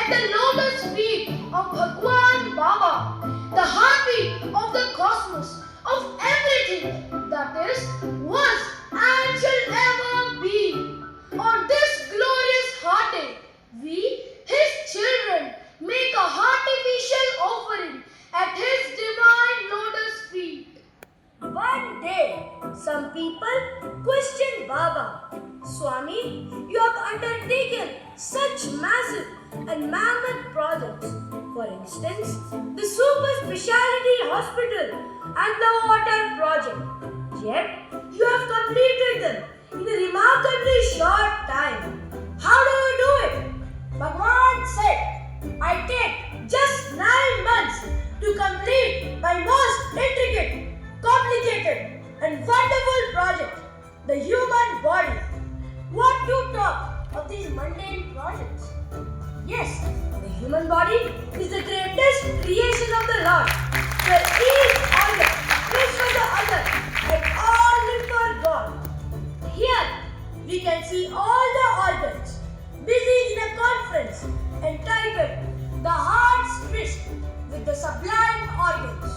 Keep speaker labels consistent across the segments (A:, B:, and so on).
A: at the lotus feet of Bhagwan Baba, the heartbeat of the cosmos, of everything that is, was, and shall ever be. On this glorious heart day, we, his children, make a heartificial offering at his divine lotus feet.
B: One day, some people questioned Baba. Swami, you have undertaken such massive and mammoth projects. For instance, the super speciality hospital and the water project. Yet, you have completed them in a remarkably short time. How do you do it? Bhagwan said, I take just 9 months to complete my most intricate, complicated, and wonderful project, the human body. What to talk of these mundane projects? Yes, the human body is the greatest creation of the Lord, where each organ lives for the other and all live for God. Here, we can see all the organs busy in a conference entitled The Heart's Tryst with the Sublime Organs.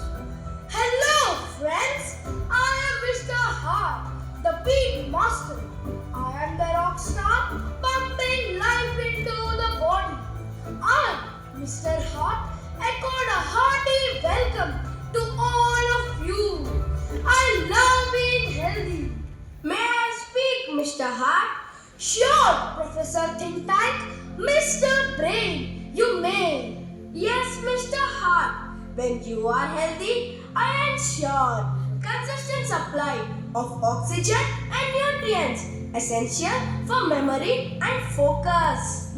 A: Hello, friends. I am Mr. Heart, the beat master. I am the rock star pumping life into the body. I, Mr. Heart, echoed a hearty welcome to all of you. I love being healthy.
B: May I speak, Mr. Hart?
A: Sure, Professor Think Tank, Mr. Brain, you may.
B: Yes, Mr. Hart. When you are healthy, I ensure consistent supply of oxygen and nutrients essential for memory and focus.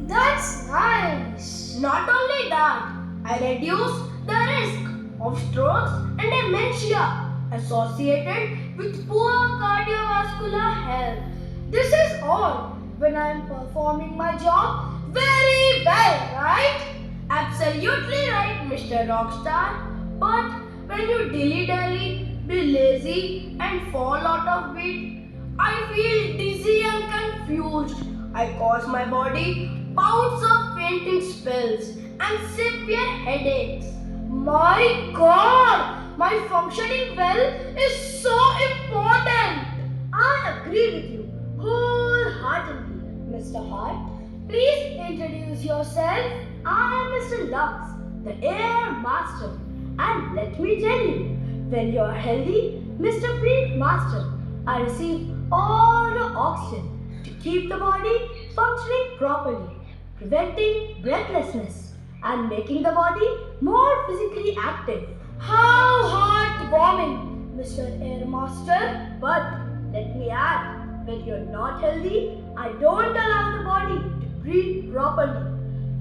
A: That's nice.
B: Not only that, I reduce the risk of strokes and dementia associated with poor cardiovascular health.
A: This is all when I am performing my job very well, right?
B: Absolutely right, Mr. Rockstar. But when you dilly-dally, be lazy and fall out of beat, I feel dizzy and confused. I cause my body bouts of fainting spells and severe headaches.
A: My God, my functioning well is so important.
B: I agree with you wholeheartedly, Mr. Hart.
A: Please introduce yourself.
B: I am Mr. Lux, the Air Master. And let me tell you, when you are healthy, Mr. Beat Master, I receive all the oxygen to keep the body functioning properly, preventing breathlessness and making the body more physically active.
A: How heartwarming, Mr. Air Master.
B: But let me add, when you're not healthy, I don't allow the body to breathe properly.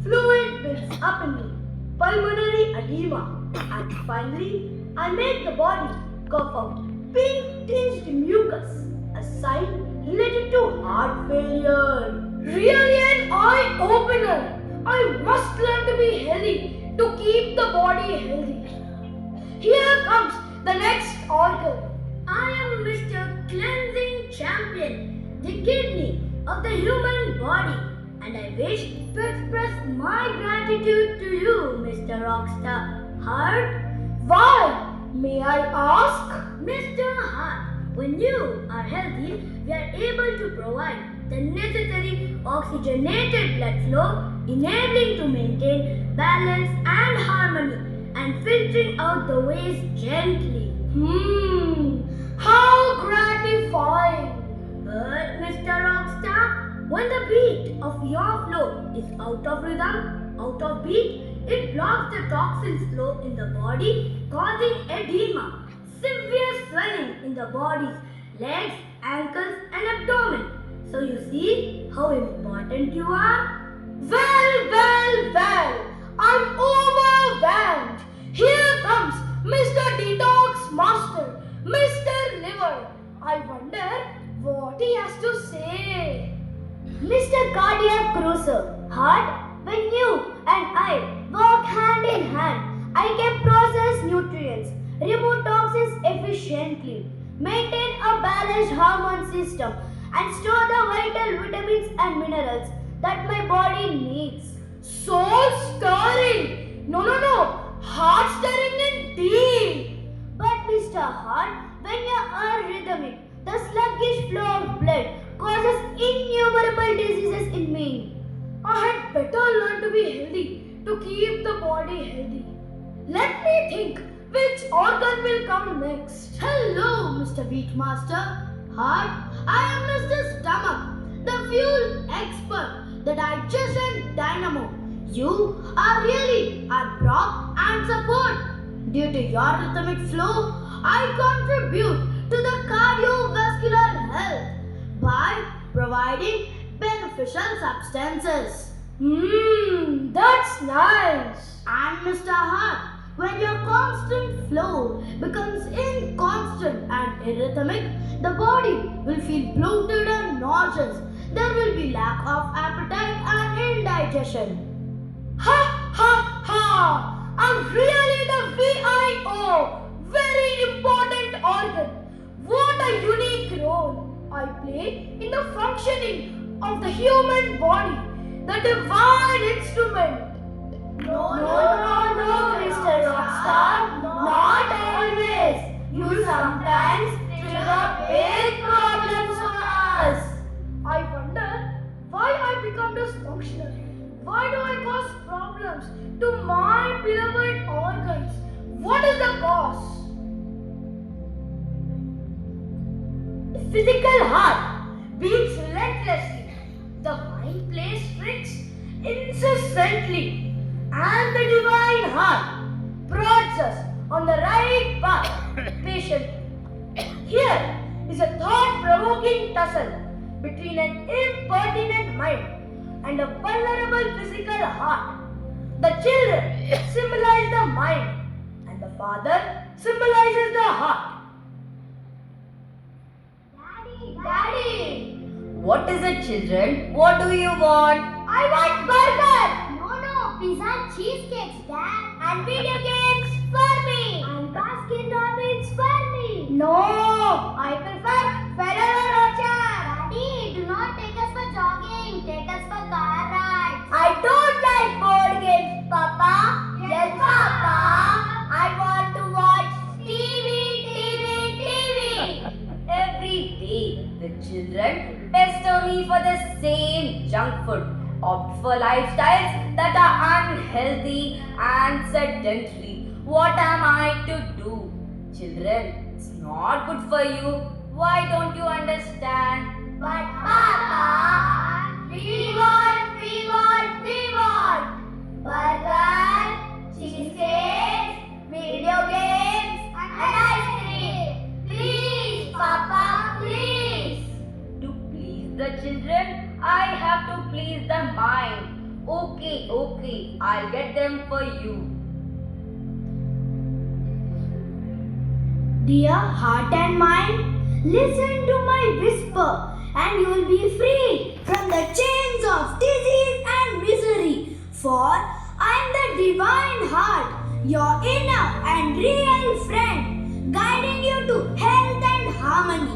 B: Fluid builds up in me, pulmonary edema, and finally, I make the body cough out pink-tinged mucus, a sign related to heart failure.
A: Really an eye-opener. I must learn to be healthy to keep the body healthy. Here comes the next organ.
B: I am Mr. Cleansing Champion, the kidney of the human body, and I wish to express my gratitude to you, Mr. Rockstar Hart.
A: Why? May I ask?
B: Mr. Hart, when you are healthy, we are able to provide the necessary oxygenated blood flow, enabling to maintain balance and harmony, and filtering out the waste gently.
A: How gratifying.
B: But Mr. Rockstar, when the beat of your flow is out of rhythm, out of beat, it blocks the toxins flow in the body, causing edema, severe swelling in the body's legs, ankles, and abdomen. So you see how important you are?
A: Well. I'm overwhelmed. Here comes Mr. Detox Master, Mr. Liver. I wonder what he has to say.
B: Mr. Cardiac Cruiser, Heart, when you and I work hand in hand, I can process nutrients, remove toxins efficiently, maintain a balanced hormone system, and store the vital vitamins and minerals that my body needs.
A: Soul stirring. No, no, no. Heart stirring indeed.
B: But Mr. Hart, when you are rhythmic, the sluggish flow of blood causes innumerable diseases in me.
A: I had better learn to be healthy to keep the body healthy. Let me think which organ will come next.
B: Hello, Mr. Beatmaster. Heart, I am Mr. Stomach, the fuel expert, the digestion dynamo. You are really our prop and support. Due to your rhythmic flow, I contribute to the cardiovascular health by providing beneficial substances.
A: That's nice.
B: And Mr. Hart, when your constant flow becomes inconstant and irrhythmic, the body will feel bloated and nauseous. There will be lack of appetite and indigestion.
A: Ha ha ha! I'm really the VIO. Very important organ. What a unique role I play in the functioning of the human body, the divine instrument.
B: No, Mr. Rockstar. Not always. You sometimes trigger big problems for us.
A: I wonder why I become dysfunctional. Why do I cause problems to my beloved organs? What is the cause?
B: The physical heart beats relentlessly. The mind plays tricks incessantly. And the divine heart prods us on the right path patiently. Here is a thought-provoking tussle between an impertinent mind and a vulnerable physical heart. The children symbolize the mind and the father symbolizes the heart. Daddy!
C: What is it, children? What do you want?
B: I want burger! No, pizza, cheesecakes, Dad. And video games for me. And Baskin Robbins for me. No, I prefer Ferrero Rocher. Daddy, do not take us for jogging. Take us for car rides. I don't like board games, Papa. Yes, Papa. I want to watch TV.
C: Every day, the children pester me for the same junk food, opt for lifestyles that are unhealthy and sedentary. What am I to do? Children, it's not good for you. Why don't you understand?
B: But Papa, we want burger, cheesecakes, video games, and ice cream. Please, Papa, please.
C: To please the children, I have to please the mind. Okay, I'll get them for you.
B: Dear heart and mind, listen to my whisper, and you will be free from the chains of disease and misery. For I am the divine heart, your inner and real friend, guiding you to health and harmony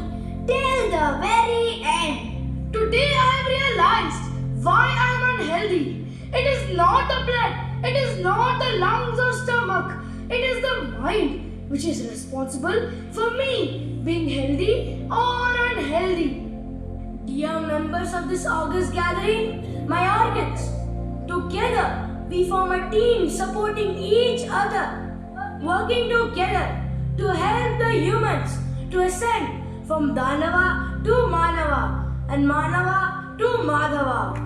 B: till the very end.
A: Today I have realized why I am unhealthy. It is not the blood, it is not the lungs or stomach, it is the mind which is responsible for me being healthy or unhealthy.
B: Dear members of this August gathering, my organs, together we form a team supporting each other, working together to help the humans to ascend from Danava to Manava and Manava to Madhava.